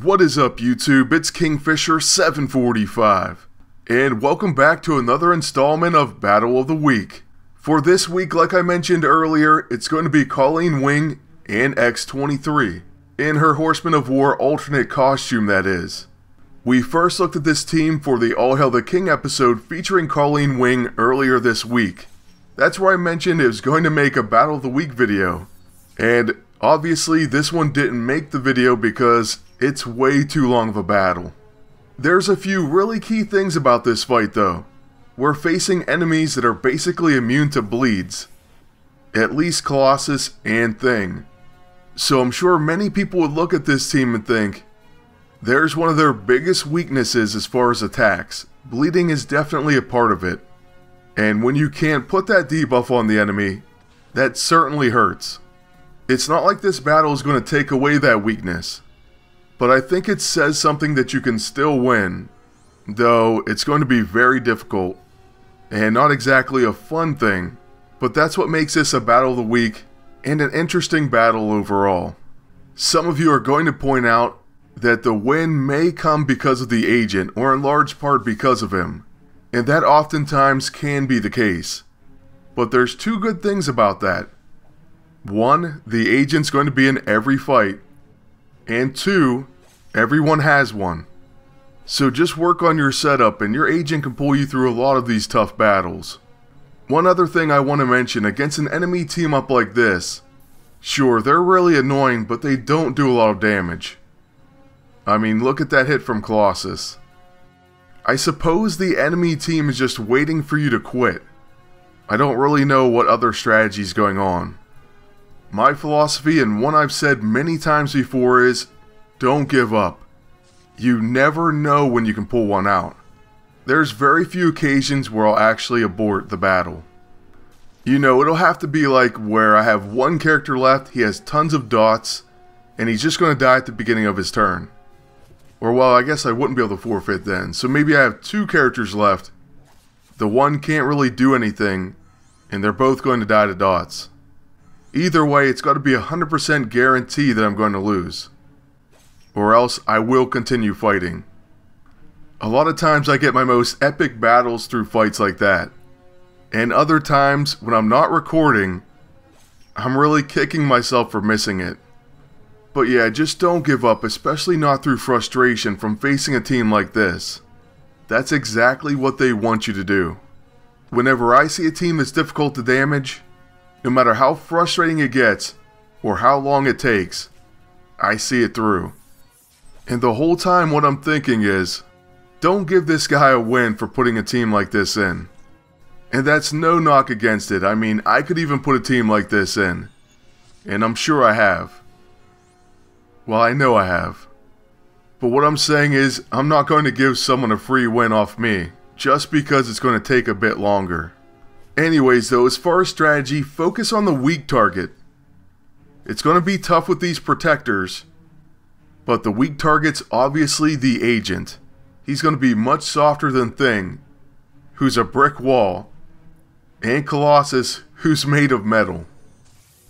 What is up YouTube, it's Kingfisher745, and welcome back to another installment of Battle of the Week. For this week, like I mentioned earlier, it's going to be Colleen Wing and X-23, in her Horseman of War alternate costume that is. We first looked at this team for the All Hail the King episode featuring Colleen Wing earlier this week. That's where I mentioned it was going to make a Battle of the Week video, and obviously this one didn't make the video because it's way too long of a battle. There's a few really key things about this fight though. We're facing enemies that are basically immune to bleeds. At least Colossus and Thing. So I'm sure many people would look at this team and think, there's one of their biggest weaknesses as far as attacks. Bleeding is definitely a part of it. And when you can't put that debuff on the enemy, that certainly hurts. It's not like this battle is going to take away that weakness. But I think it says something that you can still win, though it's going to be very difficult, and not exactly a fun thing, but that's what makes this a Battle of the Week, and an interesting battle overall. Some of you are going to point out that the win may come because of the agent, or in large part because of him, and that oftentimes can be the case. But there's two good things about that. One, the agent's going to be in every fight. And two, everyone has one. So just work on your setup and your agent can pull you through a lot of these tough battles. One other thing I want to mention, against an enemy team up like this, sure, they're really annoying, but they don't do a lot of damage. I mean, look at that hit from Colossus. I suppose the enemy team is just waiting for you to quit. I don't really know what other strategy is going on. My philosophy, and one I've said many times before, is don't give up. You never know when you can pull one out. There's very few occasions where I'll actually abort the battle. You know, it'll have to be like where I have one character left, he has tons of dots, and he's just going to die at the beginning of his turn. Or well, I guess I wouldn't be able to forfeit then, so maybe I have two characters left. The one can't really do anything, and they're both going to die to dots. Either way, it's got to be 100% guarantee that I'm going to lose. Or else I will continue fighting. A lot of times I get my most epic battles through fights like that. And other times, when I'm not recording, I'm really kicking myself for missing it. But yeah, just don't give up, especially not through frustration from facing a team like this. That's exactly what they want you to do. Whenever I see a team that's difficult to damage, no matter how frustrating it gets, or how long it takes, I see it through. And the whole time what I'm thinking is, don't give this guy a win for putting a team like this in. And that's no knock against it. I mean, I could even put a team like this in. And I'm sure I have. Well, I know I have. But what I'm saying is, I'm not going to give someone a free win off me, just because it's going to take a bit longer. Anyways though, as far as strategy, focus on the weak target. It's going to be tough with these protectors, but the weak target's obviously the agent. He's going to be much softer than Thing, who's a brick wall, and Colossus, who's made of metal.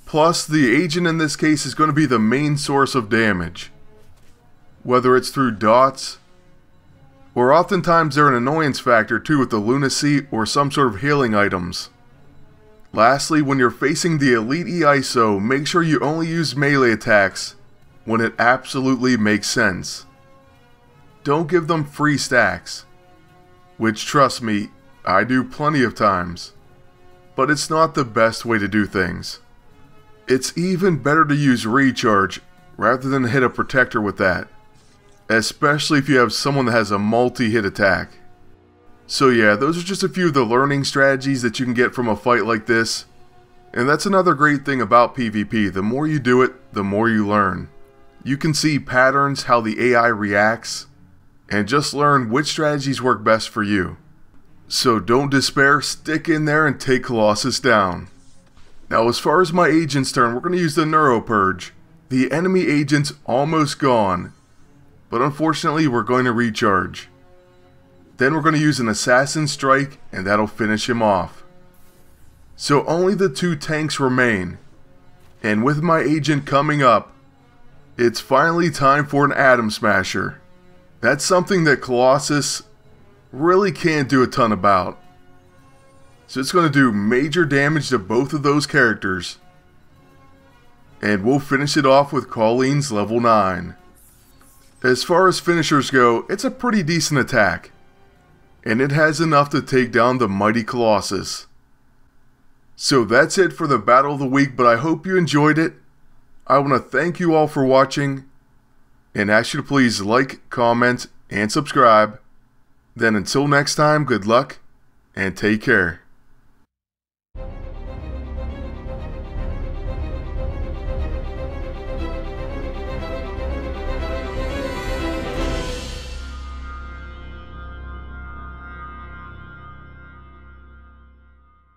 Plus, the agent in this case is going to be the main source of damage. Whether it's through dots, or oftentimes they're an annoyance factor too with the lunacy or some sort of healing items. Lastly, when you're facing the Elite EISO, make sure you only use melee attacks when it absolutely makes sense. Don't give them free stacks, which trust me, I do plenty of times, but it's not the best way to do things. It's even better to use recharge rather than hit a protector with that. Especially if you have someone that has a multi-hit attack. So yeah, those are just a few of the learning strategies that you can get from a fight like this. And that's another great thing about PvP. The more you do it, the more you learn. You can see patterns, how the AI reacts, and just learn which strategies work best for you. So don't despair, stick in there and take Colossus down. Now as far as my agent's turn, we're going to use the Neuropurge. The enemy agent's almost gone. But unfortunately, we're going to recharge. Then we're going to use an Assassin Strike, and that'll finish him off. So only the two tanks remain. And with my agent coming up, It's finally time for an Atom Smasher. That's something that Colossus really can't do a ton about. So it's going to do major damage to both of those characters. And we'll finish it off with Colleen's level 9. As far as finishers go, it's a pretty decent attack. And it has enough to take down the mighty Colossus. So that's it for the Battle of the Week, but I hope you enjoyed it. I want to thank you all for watching, and ask you to please like, comment, and subscribe. Then until next time, good luck, and take care.